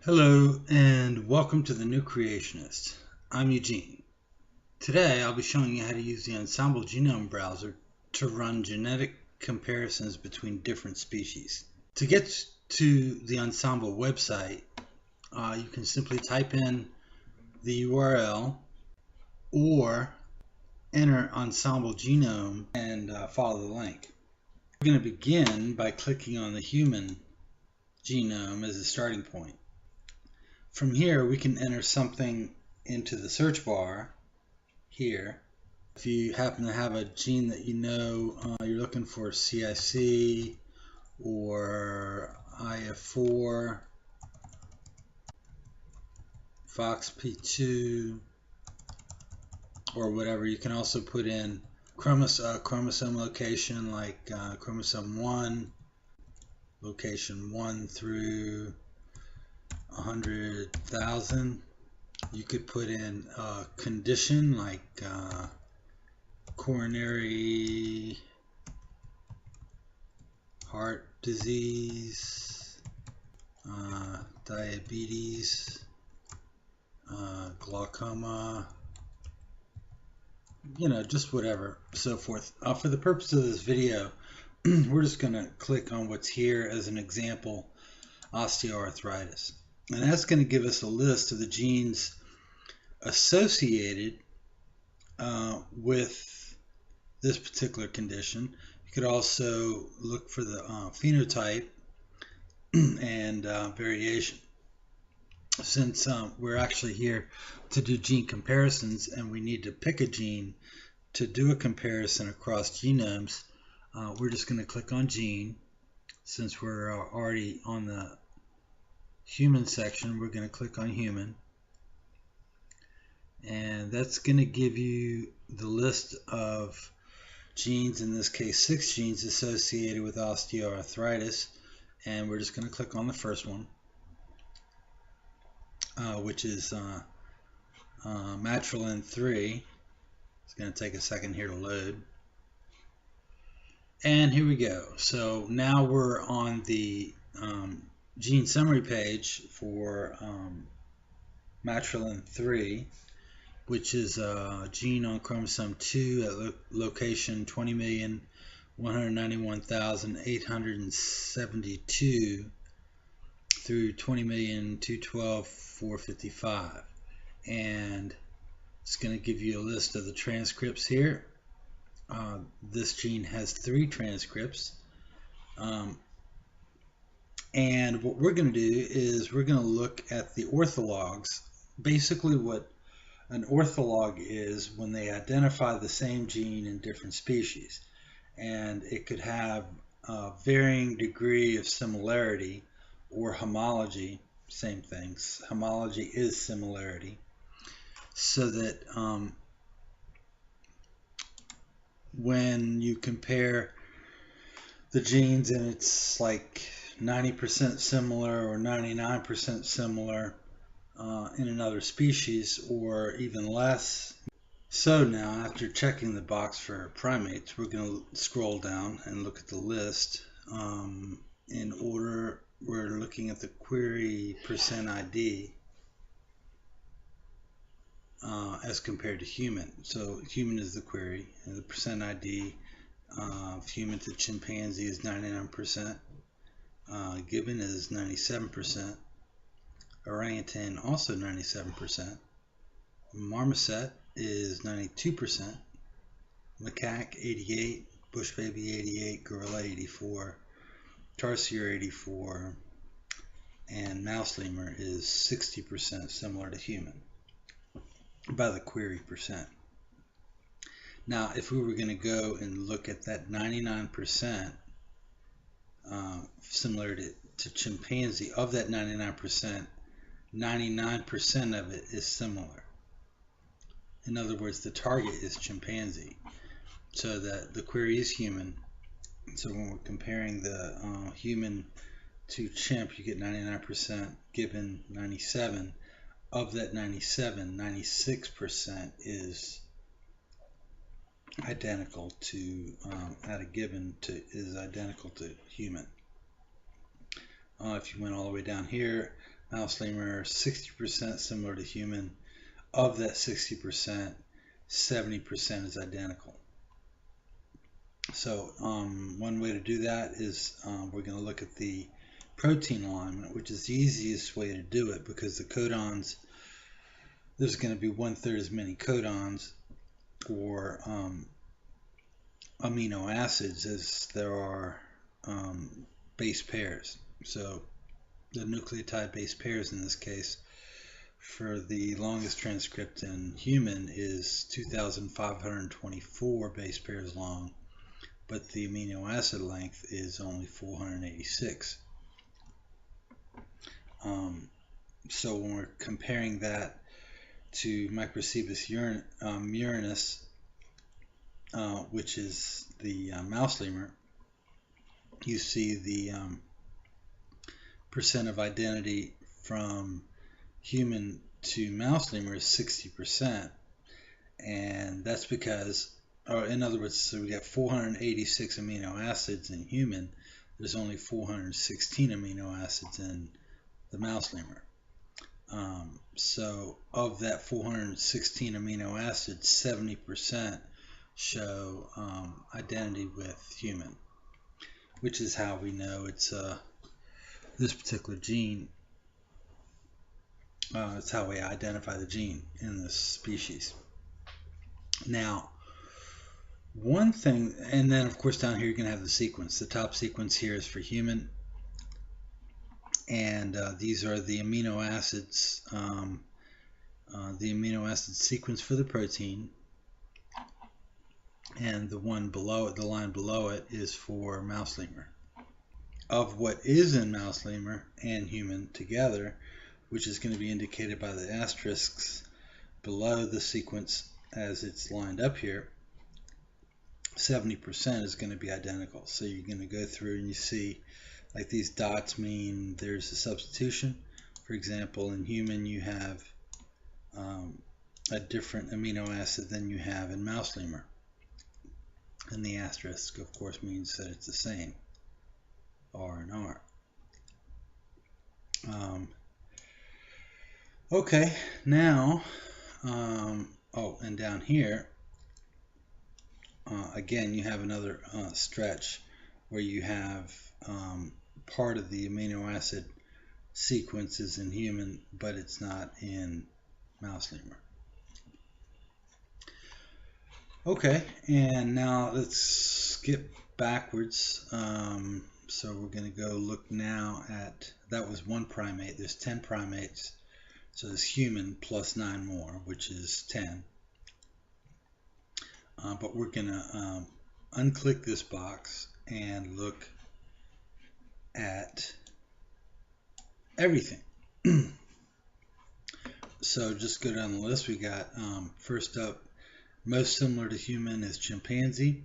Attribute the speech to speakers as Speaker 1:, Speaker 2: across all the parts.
Speaker 1: Hello and welcome to the New Creationist. I'm Eugene. Today I'll be showing you how to use the Ensembl genome browser to run genetic comparisons between different species. To get to the Ensembl website, you can simply type in the URL or enter Ensembl genome and follow the link. We're going to begin by clicking on the human genome as a starting point. From here, we can enter something into the search bar here. If you happen to have a gene that you know you're looking for CIC or IF4, FOXP2, or whatever, you can also put in chromosome location like chromosome 1, location 1 through 100,000. You could put in a condition like coronary heart disease, diabetes, glaucoma, just whatever, so forth. For the purpose of this video, we're just going to click on what's here as an example, osteoarthritis. And that's going to give us a list of the genes associated with this particular condition. You could also look for the phenotype and variation. Since we're actually here to do gene comparisons and we need to pick a gene to do a comparison across genomes, we're just going to click on gene. Since we're already on the human section, we're going to click on human. And that's going to give you the list of genes, in this case 6 genes associated with osteoarthritis, and we're just going to click on the first one, which is matrillin-3. It's going to take a second here to load, and here we go. So now we're on the gene summary page for matrillin-3, which is a gene on chromosome 2 at location 20,191,872 through 20,212,455. And it's going to give you a list of the transcripts here. This gene has 3 transcripts. And what we're going to do is we're going to look at the orthologs. Basically what an ortholog is when they identify the same gene in different species, and it could have a varying degree of similarity or homology, same things. Homology is similarity, so that when you compare the genes and it's like 90% similar or 99% similar in another species, or even less. So now, after checking the box for primates, we're going to scroll down and look at the list. In order, we're looking at the query %ID as compared to human. So human is the query, and the %ID of human to chimpanzee is 99%. Gibbon is 97%. Orangutan also 97%. Marmoset is 92%. Macaque 88, bush baby 88, gorilla 84, tarsier 84, and mouse lemur is 60% similar to human by the query %. Now, if we were going to go and look at that 99% similar to chimpanzee, of that 99%, 99% of it is similar. In other words, the target is chimpanzee, so that the query is human. So when we're comparing the human to chimp, you get 99%, gibbon 97. Of that 97, 96% is identical to, out of gibbon is identical to human. If you went all the way down here, mouse lemur, 60% similar to human. Of that 60%, 70% is identical. So one way to do that is we're going to look at the protein alignment, which is the easiest way to do it because the codons, there's going to be 1/3 as many codons or amino acids as there are base pairs. So the nucleotide base pairs in this case for the longest transcript in human is 2,524 base pairs long, but the amino acid length is only 486. So when we're comparing that to Microcebus murinus, which is the mouse lemur, you see the percent of identity from human to mouse lemur is 60%, and that's because, or in other words, so we got 486 amino acids in human, there's only 416 amino acids in the mouse lemur. So of that 416 amino acids, 70% show identity with human, which is how we know it's this particular gene. It's how we identify the gene in this species. Now, one thing, and then of course down here you're going to have the sequence. The top sequence here is for human, and these are the amino acids, the amino acid sequence for the protein, and the one below it, the line below it, is for mouse lemur. Of what is in mouse lemur and human together, which is going to be indicated by the asterisks below the sequence as it's lined up here, 70% is going to be identical. So you're going to go through and you see like these dots mean there's a substitution. For example, in human you have a different amino acid than you have in mouse lemur. And the asterisk, of course, means that it's the same, R and R. Okay, now, oh, and down here, again, you have another stretch where you have part of the amino acid sequences in human, but it's not in mouse lemur. Okay, and now let's skip backwards. So we're going to go look now at, that was one primate, there's 10 primates. So there's human plus 9 more, which is 10. But we're going to unclick this box and look at everything. So just go down the list. We got first up, most similar to human is chimpanzee.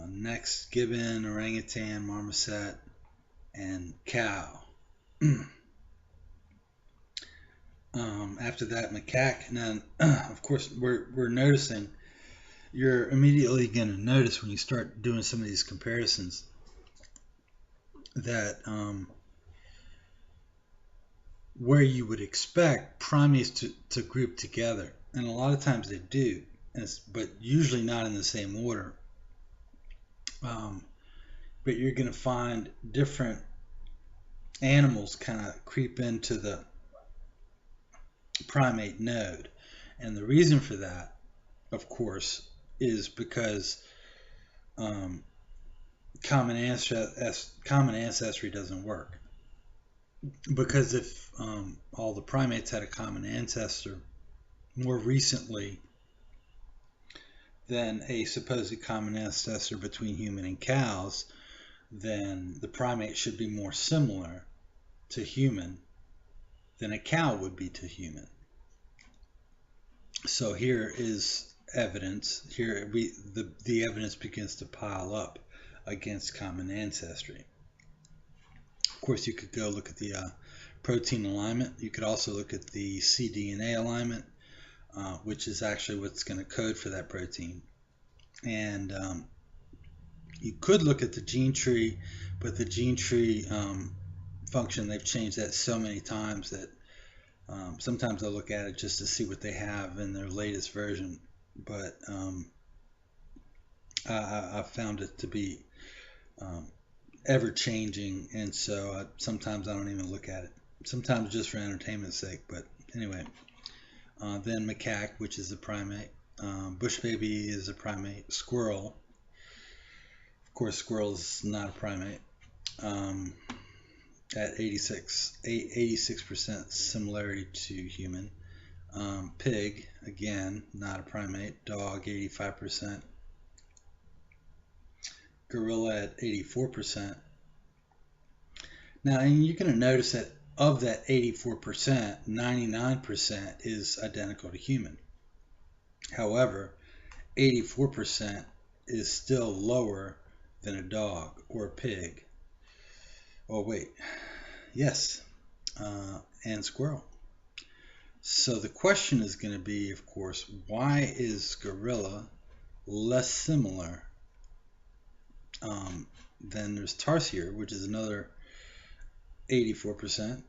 Speaker 1: Next, gibbon, orangutan, marmoset, and cow. After that, macaque. And then, of course, we're noticing, you're immediately going to notice when you start doing some of these comparisons that where you would expect primates to group together, and a lot of times they do, but usually not in the same order. But you're going to find different animals kind of creep into the primate node. And the reason for that, of course, is because common ancestry doesn't work. Because if all the primates had a common ancestor more recently than a supposed common ancestor between human and cows, then the primate should be more similar to human than a cow would be to human. So here is evidence. Here the evidence begins to pile up against common ancestry. Of course, you could go look at the protein alignment. You could also look at the cDNA alignment, which is actually what's going to code for that protein. And you could look at the gene tree, but the gene tree function. They've changed that so many times that sometimes I look at it just to see what they have in their latest version. But I found it to be ever changing, and so sometimes I don't even look at it. Sometimes just for entertainment's sake. But anyway, then macaque, which is a primate. Bush baby is a primate. Squirrel. Of course, squirrel is not a primate. At 86% similarity to human. Pig, again, not a primate. Dog, 85%. Gorilla at 84%. Now, and you're going to notice that of that 84%, 99% is identical to human. However, 84% is still lower than a dog or a pig. Oh, wait. Yes. And squirrel. So the question is going to be, of course, why is gorilla less similar than there's tarsier, which is another 84%.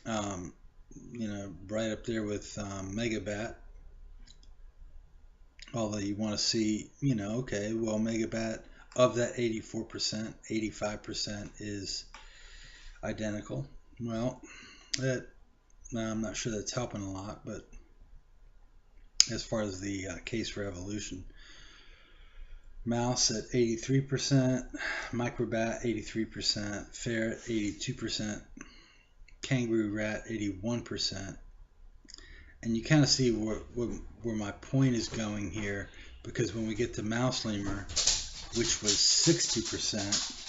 Speaker 1: Right up there with megabat. Although you want to see, okay, well, megabat, of that 84%, 85% is identical. Well, I'm not sure that's helping a lot, but as far as the case for evolution, mouse at 83%, microbat 83%, ferret 82%, kangaroo rat 81%. And you kind of see where my point is going here, because when we get to mouse lemur, which was 60%,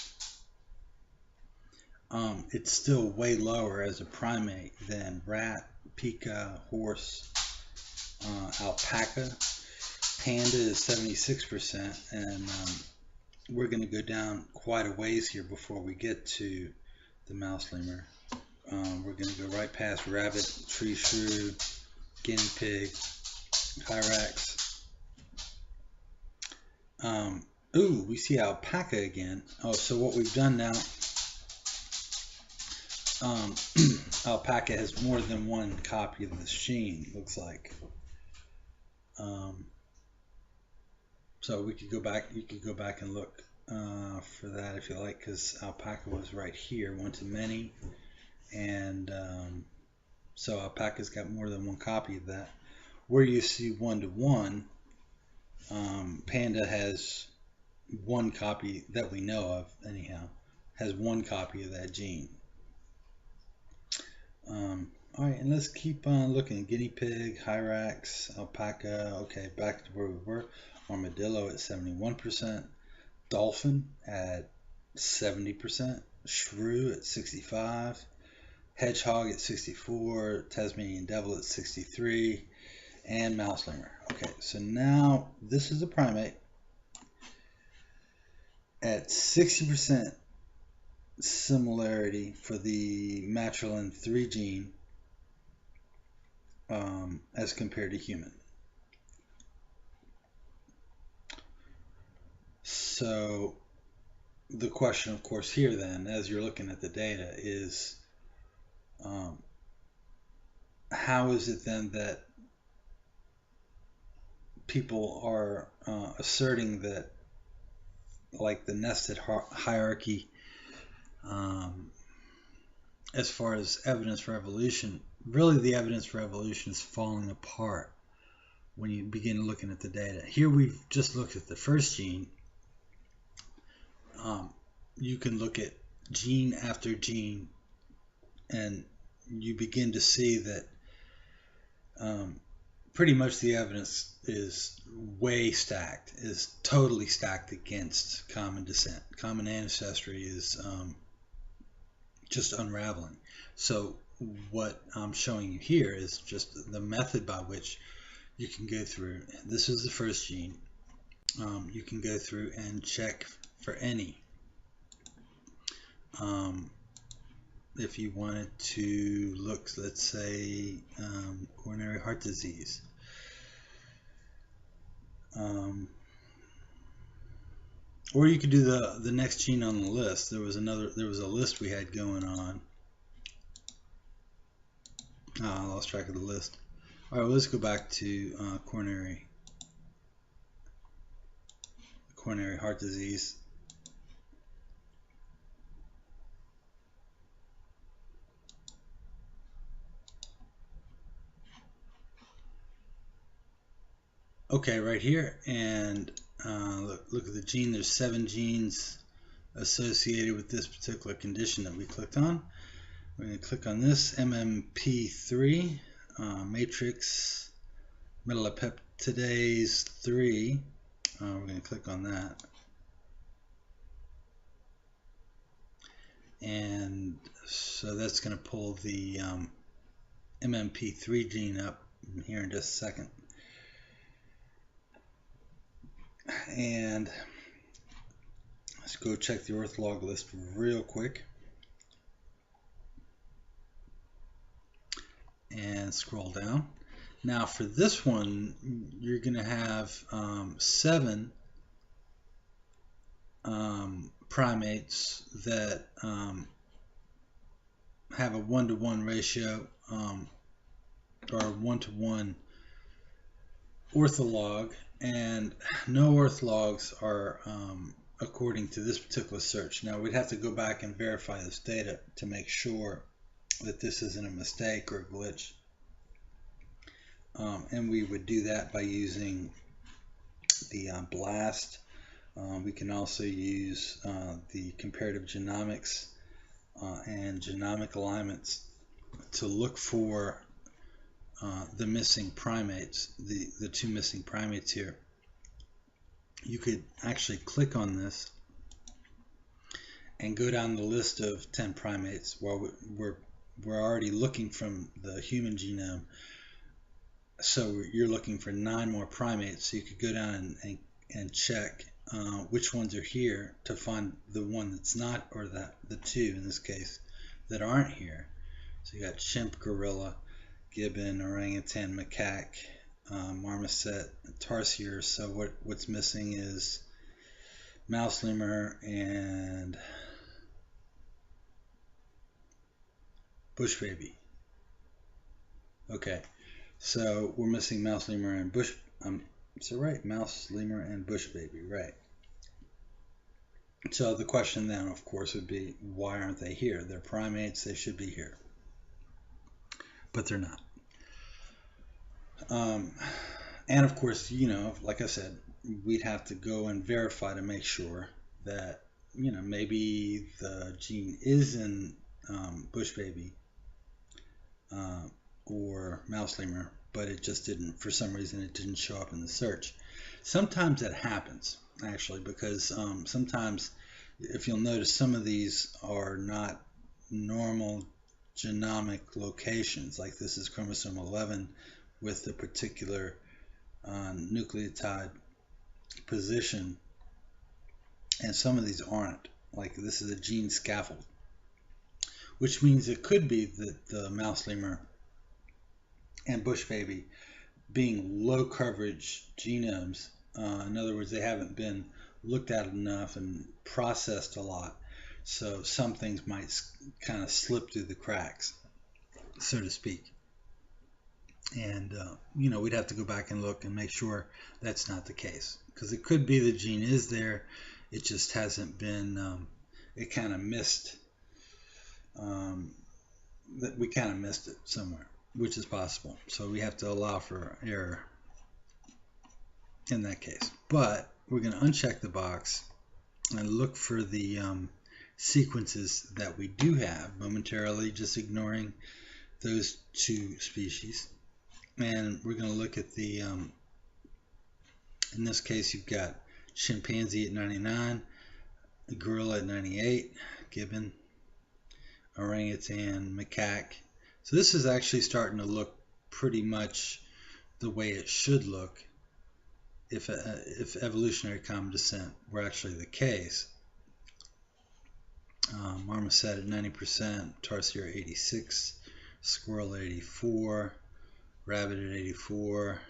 Speaker 1: it's still way lower as a primate than rat, pika, horse, alpaca. Panda is 76%, and we're going to go down quite a ways here before we get to the mouse lemur. We're going to go right past rabbit, tree shrew, guinea pig, hyrax. Ooh, we see alpaca again. Oh, so what we've done now, alpaca has more than one copy of this gene, looks like. So we could go back, you could go back and look for that if you like, because alpaca was right here, one to many, and so alpaca's got more than one copy of that. Where you see one to one, panda has one copy that we know of, anyhow, has one copy of that gene. All right, and let's keep on looking. Guinea pig, hyrax, alpaca. Okay, back to where we were. Armadillo at 71%, dolphin at 70%, shrew at 65%, hedgehog at 64%, Tasmanian devil at 63%, and mouse lemur. Okay, so now this is a primate at 60% similarity for the matrillin 3 gene as compared to human. So the question, of course, here then, as you're looking at the data, is how is it then that people are asserting that, like the nested hierarchy, as far as evidence for evolution, really the evidence for evolution is falling apart when you begin looking at the data. Here we've just looked at the first gene. You can look at gene after gene, and you begin to see that pretty much the evidence is way stacked, is totally stacked against common descent. Common ancestry is just unraveling. So what I'm showing you here is just the method by which you can go through. This is the first gene. You can go through and check for any. If you wanted to look, let's say, coronary heart disease. Or you could do the next gene on the list. There was a list we had going on. I lost track of the list. All right, well, let's go back to coronary heart disease. Okay, right here, and look at the gene. There's 7 genes associated with this particular condition that we clicked on. We're going to click on this MMP3 matrix metallopeptidase 3. We're going to click on that, and so that's going to pull the MMP3 gene up here in just a second. And let's go check the ortholog list real quick and scroll down. Now for this one, you're going to have 7 primates that have a 1-to-1 ratio or 1-to-1 ortholog, and no orthologs are according to this particular search. Now we'd have to go back and verify this data to make sure that this isn't a mistake or a glitch, and we would do that by using the BLAST. We can also use the comparative genomics and genomic alignments to look for the missing primates, the 2 missing primates here. You could actually click on this and go down the list of 10 primates. While we're already looking from the human genome, so you're looking for 9 more primates. So you could go down and check which ones are here to find the one that's not, or the 2 in this case that aren't here. So you got chimp, gorilla, gibbon, orangutan, macaque, marmoset, tarsier. So what's missing is mouse lemur and bush baby. Okay, so we're missing mouse lemur and bush. So right, mouse lemur and bush baby, right? So the question then, of course, would be, why aren't they here? They're primates; they should be here, but they're not. And of course, like I said, we'd have to go and verify to make sure that, maybe the gene is in bush baby or mouse lemur, but it just didn't, for some reason, it didn't show up in the search. Sometimes that happens, actually, because sometimes, if you'll notice, some of these are not normal genomic locations. Like this is chromosome 11 with the particular nucleotide position, and some of these aren't. Like this is a gene scaffold, which means it could be that the mouse lemur and bush baby, being low coverage genomes, in other words, they haven't been looked at enough and processed a lot, so some things might kind of slip through the cracks, so to speak. And we'd have to go back and look and make sure that's not the case, because it could be the gene is there, it just hasn't been, it kind of missed, that we kind of missed it somewhere, which is possible. So we have to allow for error in that case. But we're going to uncheck the box and look for the sequences that we do have momentarily, just ignoring those 2 species. And we're going to look at the, in this case, you've got chimpanzee at 99, gorilla at 98, gibbon, orangutan, macaque. So this is actually starting to look pretty much the way it should look if evolutionary common descent were actually the case. Marmoset at 90%, tarsier 86, squirrel at 84, rabbit at 84.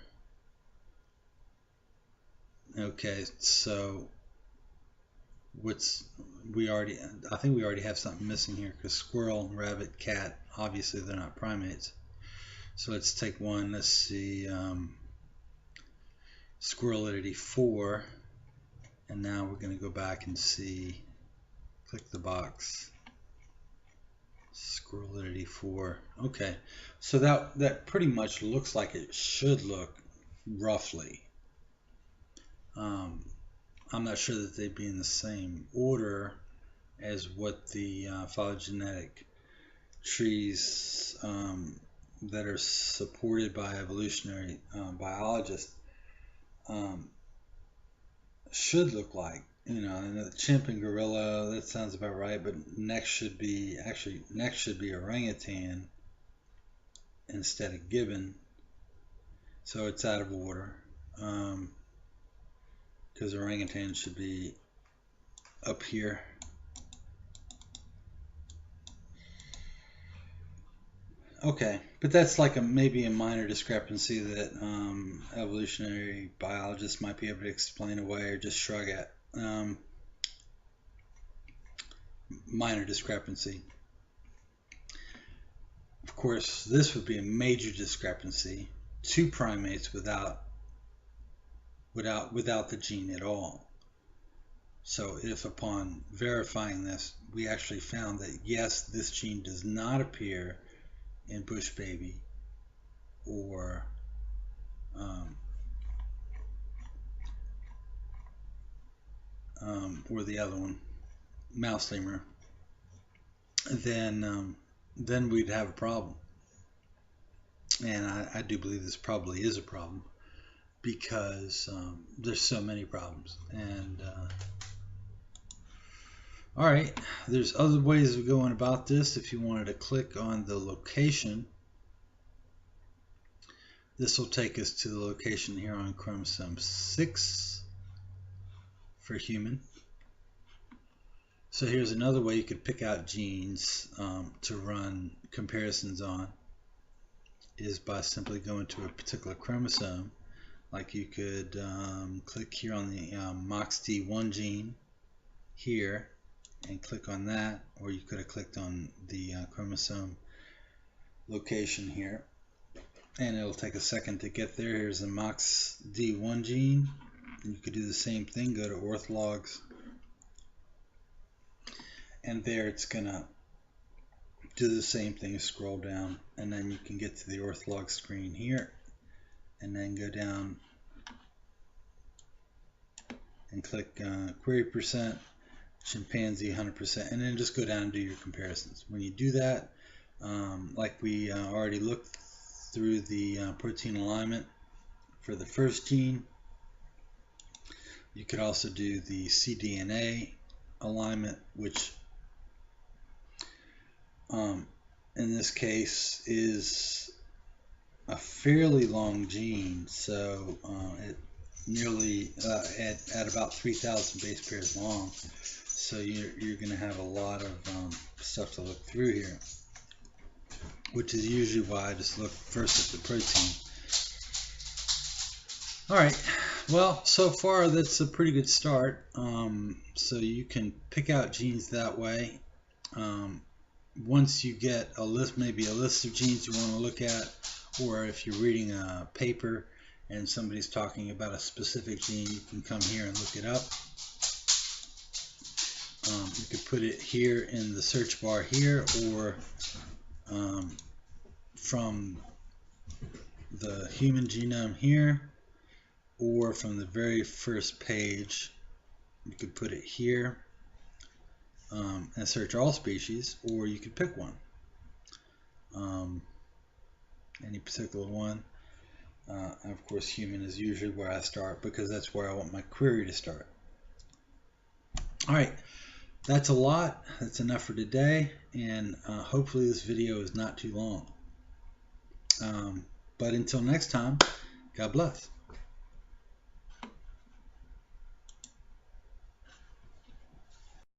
Speaker 1: Okay, so I think we already have something missing here, because squirrel, rabbit, cat, obviously they're not primates. So let's take one. Let's see, squirrelidity 4, and now we're going to go back and see. Click the box. Squirrelidity 4. Okay, so that pretty much looks like it should look, roughly. I'm not sure that they'd be in the same order as what the phylogenetic trees that are supported by evolutionary biologists should look like. You know, and the chimp and gorilla, that sounds about right, but next should be orangutan instead of gibbon. So it's out of order, because orangutan should be up here. Okay, but that's like maybe a minor discrepancy that evolutionary biologists might be able to explain away or just shrug at. Minor discrepancy. Of course, this would be a major discrepancy. 2 primates without the gene at all. So if upon verifying this, we actually found that yes, this gene does not appear in bush baby or the other one, mouse lemur, then we'd have a problem. And I do believe this probably is a problem, because there's so many problems. And all right, there's other ways of going about this. If you wanted to click on the location, this will take us to the location here on chromosome 6 for human. So here's another way you could pick out genes to run comparisons on, is by simply going to a particular chromosome. Like you could click here on the MOXD1 gene here and click on that, or you could have clicked on the chromosome location here, and it'll take a second to get there. Here's the MOXD1 gene. You could do the same thing, go to orthologs, and there it's gonna do the same thing, scroll down, and then you can get to the ortholog screen here, and then go down and click query percent, chimpanzee 100%, and then just go down and do your comparisons. When you do that, like we already looked through the protein alignment for the first gene, you could also do the cDNA alignment, which in this case is a fairly long gene, so it nearly at about 3,000 base pairs long. So you're going to have a lot of stuff to look through here, which is usually why I just look first at the protein. All right, well, so far that's a pretty good start. So you can pick out genes that way. Once you get a list, maybe a list of genes you want to look at, or if you're reading a paper and somebody's talking about a specific gene, you can come here and look it up. You could put it here in the search bar here, or from the human genome here, or from the very first page, you could put it here and search all species, or you could pick one, any particular one. And of course, human is usually where I start, because that's where I want my query to start. All right, that's a lot. That's enough for today, and hopefully this video is not too long. But until next time, God bless.